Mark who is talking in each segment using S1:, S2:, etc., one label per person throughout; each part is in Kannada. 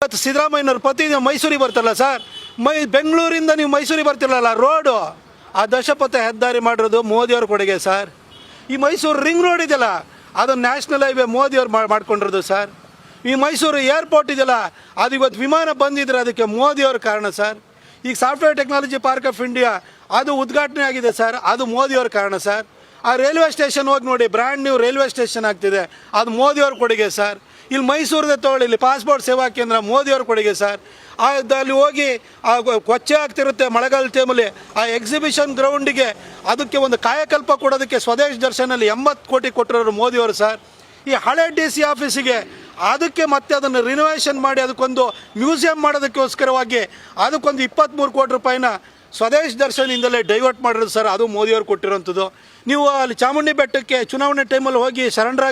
S1: ಇವತ್ತು ಸಿದ್ದರಾಮಯ್ಯನವ್ರು ಪ್ರತಿದಿನ ಮೈಸೂರಿಗೆ ಬರ್ತಾರಲ್ಲ ಸರ್, ಬೆಂಗಳೂರಿಂದ ನೀವು ಮೈಸೂರಿಗೆ ಬರ್ತಿರಲ್ಲ ರೋಡು, ಆ ದಶಪಥ ಹೆದ್ದಾರಿ ಮಾಡಿರೋದು ಮೋದಿಯವ್ರ ಕೊಡುಗೆ ಸರ್. ಈ ಮೈಸೂರು ರಿಂಗ್ ರೋಡ್ ಇದೆಯಲ್ಲ, ಅದು ನ್ಯಾಷನಲ್ ಹೈವೇ ಮೋದಿಯವ್ರು ಮಾಡ್ಕೊಂಡಿರೋದು ಸರ್. ಈ ಮೈಸೂರು ಏರ್ಪೋರ್ಟ್ ಇದೆಯಲ್ಲ, ಅದು ಇವತ್ತು ವಿಮಾನ ಬಂದಿದ್ರೆ ಅದಕ್ಕೆ ಮೋದಿಯವ್ರ ಕಾರಣ ಸರ್. ಈಗ software technology park of India ಅದು ಉದ್ಘಾಟನೆ ಆಗಿದೆ ಸರ್, ಅದು ಮೋದಿಯವ್ರ ಕಾರಣ ಸರ್. ಆ ರೈಲ್ವೆ ಸ್ಟೇಷನ್ ಹೋಗಿ ನೋಡಿ, ಬ್ರ್ಯಾಂಡ್ ನ್ಯೂ ರೈಲ್ವೆ ಸ್ಟೇಷನ್ ಆಗ್ತಿದೆ, ಅದು ಮೋದಿಯವ್ರ ಕೊಡುಗೆ ಸರ್. ಇಲ್ಲಿ ಮೈಸೂರದೇ ತೊಗೊಳ್ಳಿ, ಇಲ್ಲಿ ಪಾಸ್ಪೋರ್ಟ್ ಸೇವಾ ಕೇಂದ್ರ ಮೋದಿಯವ್ರ ಕೊಡುಗೆ ಸರ್. ಅಲ್ಲಿ ಹೋಗಿ ಆ ಕೊಚ್ಚೆ ಆಗ್ತಿರುತ್ತೆ ಮಳೆಗಾಲ ಟೈಮಲ್ಲಿ, ಆ ಎಕ್ಸಿಬಿಷನ್ ಗ್ರೌಂಡಿಗೆ ಅದಕ್ಕೆ ಒಂದು ಕಾಯಕಲ್ಪ ಕೊಡೋದಕ್ಕೆ ಸ್ವದೇಶ್ ದರ್ಶನಲ್ಲಿ 80 ಕೋಟಿ ಕೊಟ್ಟಿರೋರು ಮೋದಿಯವರು ಸರ್. ಈ ಹಳೆ DC ಆಫೀಸಿಗೆ ಅದಕ್ಕೆ ಮತ್ತೆ ಅದನ್ನು ರಿನೋವೇಷನ್ ಮಾಡಿ ಅದಕ್ಕೊಂದು ಮ್ಯೂಸಿಯಂ ಮಾಡೋದಕ್ಕೋಸ್ಕರವಾಗಿ ಅದಕ್ಕೊಂದು 23 ಕೋಟಿ ರೂಪಾಯಿನ ಸ್ವದೇಶ್ ದರ್ಶನದಿಂದಲೇ ಡೈವರ್ಟ್ ಮಾಡಿರೋದು ಸರ್, ಅದು ಮೋದಿಯವ್ರು ಕೊಟ್ಟಿರೋಂಥದ್ದು. ನೀವು ಅಲ್ಲಿ ಚಾಮುಂಡಿ ಬೆಟ್ಟಕ್ಕೆ ಚುನಾವಣೆ ಟೈಮಲ್ಲಿ ಹೋಗಿ ಸರೆಂಡರ್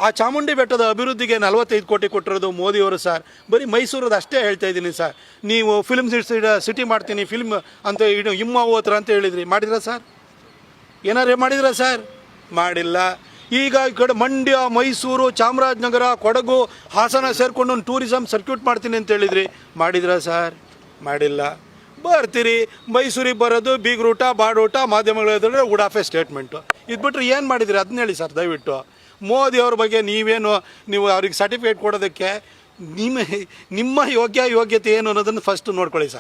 S1: ಆ ಚಾಮುಂಡಿ ಬೆಟ್ಟದ ಅಭಿವೃದ್ಧಿಗೆ 45 ಕೋಟಿ ಕೊಟ್ಟಿರೋದು ಮೋದಿಯವರು ಸರ್. ಬರೀ ಮೈಸೂರದ ಅಷ್ಟೇ ಹೇಳ್ತಾ ಇದ್ದೀನಿ ಸರ್. ನೀವು ಫಿಲ್ಮ್ ಸಿಟಿ ಮಾಡ್ತೀನಿ ಫಿಲ್ಮ್ ಅಂತ ಹಿಮ್ಮ ಹೋತ್ರ ಅಂತ ಹೇಳಿದ್ರಿ, ಮಾಡಿದ್ರಾ ಸರ್? ಏನಾರು ಮಾಡಿದ್ರಾ ಸರ್? ಮಾಡಿಲ್ಲ. ಈಗ ಈ ಕಡೆ ಮಂಡ್ಯ, ಮೈಸೂರು, ಚಾಮರಾಜನಗರ, ಕೊಡಗು, ಹಾಸನ ಸೇರಿಕೊಂಡು ಒಂದು ಟೂರಿಸಮ್ ಸರ್ಕ್ಯೂಟ್ ಮಾಡ್ತೀನಿ ಅಂತ ಹೇಳಿದ್ರಿ, ಮಾಡಿದ್ರಾ ಸರ್? ಮಾಡಿಲ್ಲ. ಬರ್ತೀರಿ ಮೈಸೂರಿಗೆ ಬರೋದು, ಬೀಗ್ರೂಟ, ಬಾಡೂಟ, ಮಾಧ್ಯಮಗಳು ಉಡಾಫೆ ಸ್ಟೇಟ್ಮೆಂಟು. ಇದು ಬಿಟ್ಟರೆ ಏನು ಮಾಡಿದ್ರಿ ಅದನ್ನ ಹೇಳಿ ಸರ್ ದಯವಿಟ್ಟು. ಮೋದಿಯವ್ರ ಬಗ್ಗೆ ನೀವು ಅವ್ರಿಗೆ ಸರ್ಟಿಫಿಕೇಟ್ ಕೊಡೋದಕ್ಕೆ ನಿಮ್ಮ ಯೋಗ್ಯತೆ ಏನು ಅನ್ನೋದನ್ನು ಫಸ್ಟ್ ನೋಡ್ಕೊಳ್ಳಿ ಸರ್.